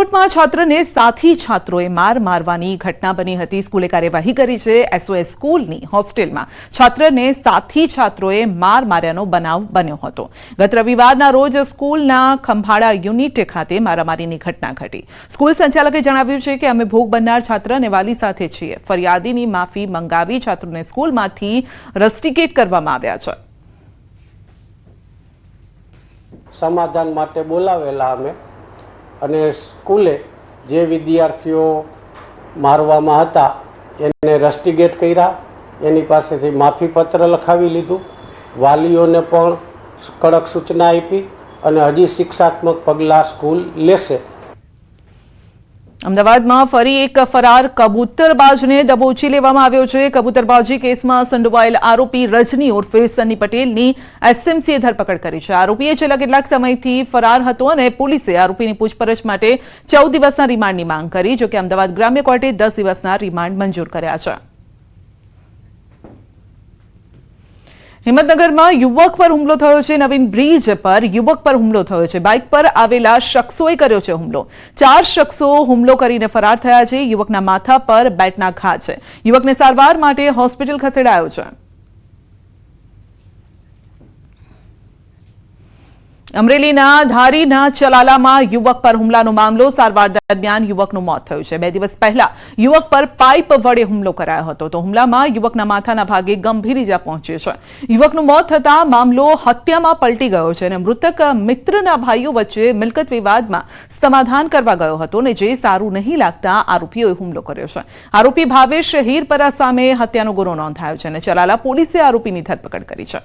રાજકોટમાં છાત્રને સાથી છાત્રોએ મારવાની ઘટના બની હતી। સ્કૂલે કાર્યવાહી કરી છે। એસઓએસ સ્કૂલની હોસ્ટેલમાં છાત્રને સાથી છાત્રોએ માર્યાનો બનાવ બન્યો હતો। ગત રવિવારના રોજ સ્કૂલના ખંભાળા યુનિટ ખાતે મારામારીની ઘટના ઘટી। સ્કૂલ સંચાલકે જણાવ્યું છે કે અમે ભોગ બનનાર છાત્ર અને વાલી સાથે છીએ। ફરિયાદીની માફી મંગાવી છાત્રોને સ્કૂલમાંથી રસ્ટિકેટ કરવામાં આવ્યા છે। સમાધાન માટે બોલાવેલા અમે અને સ્કૂલે જે વિદ્યાર્થીઓ મારવામાં હતા એને રસ્ટિકેટ કર્યા, એની પાસેથી માફીપત્ર લખાવી લીધું, વાલીઓને પણ કડક સૂચના આપી અને હજી શિક્ષાત્મક પગલાં સ્કૂલ લેશે। અમદાવાદમાં ફરી એક ફરાર કબૂતરબાજને દબોચી લેવામાં આવ્યો છે। કબૂતરબાજી કેસમાં સંડોવાયેલ આરોપી રજની ઉર્ફે સની પટેલની એસએમસીએ ધરપકડ કરી છે। આરોપીએ છેલ્લા કેટલાક સમયથી ફરાર હતો અને પોલીસે આરોપીની પૂછપરછ માટે 14 દિવસના રિમાન્ડની માંગ કરી, જોકે અમદાવાદ ગ્રામ્ય કોર્ટે 10 દિવસના રિમાન્ડ મંજૂર કર્યા છે। હિંમતનગરમાં યુવક પર હુમલો થયો છે। નવીન બ્રિજ પર યુવક પર હુમલો થયો છે। બાઇક પર આવેલા શખ્સોએ કર્યો છે હુમલો। 4 શખ્સો હુમલો કરીને ફરાર થયા છે। યુવકના માથા પર બેટના ઘા છે। યુવકને સારવાર માટે હોસ્પિટલ ખસેડાયો છે। અમરેલીના ધારીના ચલાલામાં યુવક પર હુમલાનો મામલો। સારવાર દરમિયાન યુવકનું મોત થયું છે। 2 દિવસ પહેલા યુવક પર પાઇપ વડે હુમલો કરાયો હતો, તો હુમલામાં યુવકના માથાના ભાગે ગંભીર ઇજા પહોંચી છે। યુવકનું મોત થતા મામલો હત્યામાં પલટી ગયો છે અને મૃતક મિત્રના ભાઈઓ વચ્ચે મિલકત વિવાદમાં સમાધાન કરવા ગયો હતો અને જે સારું નહીં લાગતા આરોપીઓએ હુમલો કર્યો છે। આરોપી ભાવેશ હીરપરા સામે હત્યાનો ગુનો નોંધાયો છે અને ચલાલા પોલીસે આરોપીની ધરપકડ કરી છે।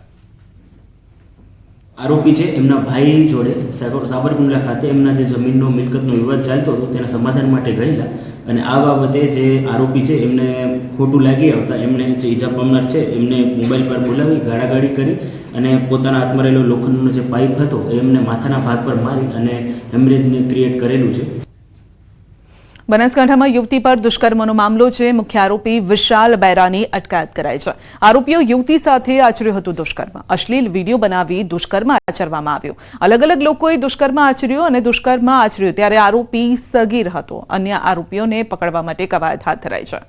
આરોપી છે એમના ભાઈ જોડે સાબરકુંડલા ખાતે એમના જે જમીનનો મિલકતનો વિવાદ ચાલતો હતો તેના સમાધાન માટે ગયેલા અને આ બાબતે જે આરોપી છે એમને ખોટું લાગી આવતા એમને જે ઈજા પામનાર છે એમને મોબાઈલ પર બોલાવી ગાળાગાળી કરી અને પોતાના હાથમાં રહેલો લોખંડનો જે પાઇપ હતો એમને માથાના ભાગ પર મારી અને હેમરેજને ક્રિએટ કરેલું છે। બનાસકાંઠામાં યુવતી પર દુષ્કર્મનો મામલો છે। મુખ્ય આરોપી વિશાલ બૈરાની અટકાયત કરાઈ છે। આરોપીઓ યુવતી સાથે આચર્યું હતું દુષ્કર્મ। અશ્લીલ વિડીયો બનાવી દુષ્કર્મ આચરવામાં આવ્યું। અલગ અલગ લોકોએ દુષ્કર્મ આચર્યું અને દુષ્કર્મ આચર્યું ત્યારે આરોપી સગીર હતો। અન્ય આરોપીઓને પકડવા માટે કવાયત હાથ ધરાઈ છે।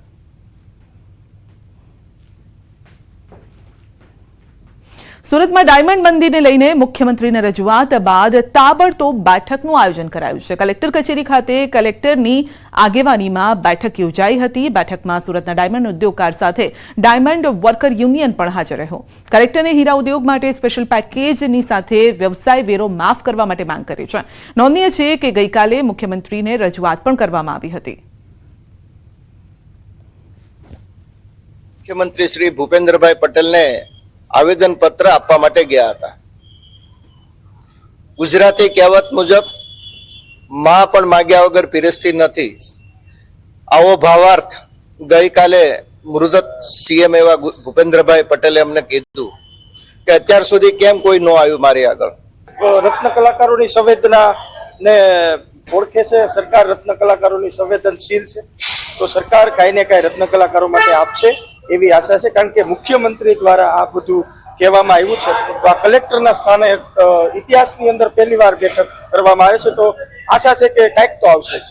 સુરતમાં ડાયમંડ બંધીને લઈને મુખ્યમંત્રીને રજૂઆત બાદ તાબડતોબ બેઠકનું આયોજન કરાયું છે। કલેક્ટર કચેરી ખાતે કલેક્ટરની આગેવાનીમાં બેઠક યોજાઈ હતી। બેઠકમાં સુરતના ડાયમંડ ઉદ્યોગકાર સાથે ડાયમંડ વર્કર યુનિયન પણ હાજર રહ્યો। કલેક્ટરને હીરા ઉદ્યોગ માટે સ્પેશિયલ પેકેજની સાથે વ્યવસાય વેરો માફ કરવા માટે માંગ કરી છે। નોંધનીય છે કે ગઈકાલે મુખ્યમંત્રીને રજૂઆત પણ કરવામાં આવી હતી। મુખ્યમંત્રી શ્રી ભૂપેન્દ્રભાઈ પટેલને આવેદન પત્ર આપવા માટે ગયા હતા। ગુજરાતી કહેવત મુજબ માં પણ માગ્યા વગર પીરસતી નથી, આવો ભાવાર્થ ગઈકાલે મૃદત સીએમ એવા ભૂપેન્દ્રભાઈ પટેલે અમને કીધું કે અત્યાર સુધી કેમ કોઈ ન આવ્યું મારી આગળ। રત્ન કલાકારોની સંવેદના ને ઓળખે છે સરકાર, રત્ન કલાકારોની સંવેદનશીલ છે, તો સરકાર કાંઈ ને કાંઈ રત્ન કલાકારો માટે આપશે એવી આશા છે। કારણ કે મુખ્યમંત્રી દ્વારા આ બધું કહેવામાં આવ્યું છે, તો આ કલેક્ટરના સ્થાને ઇતિહાસની અંદર પહેલી વાર બેઠક કરવામાં આવે છે, તો આશા છે કે કાંઈક તો આવશે જ।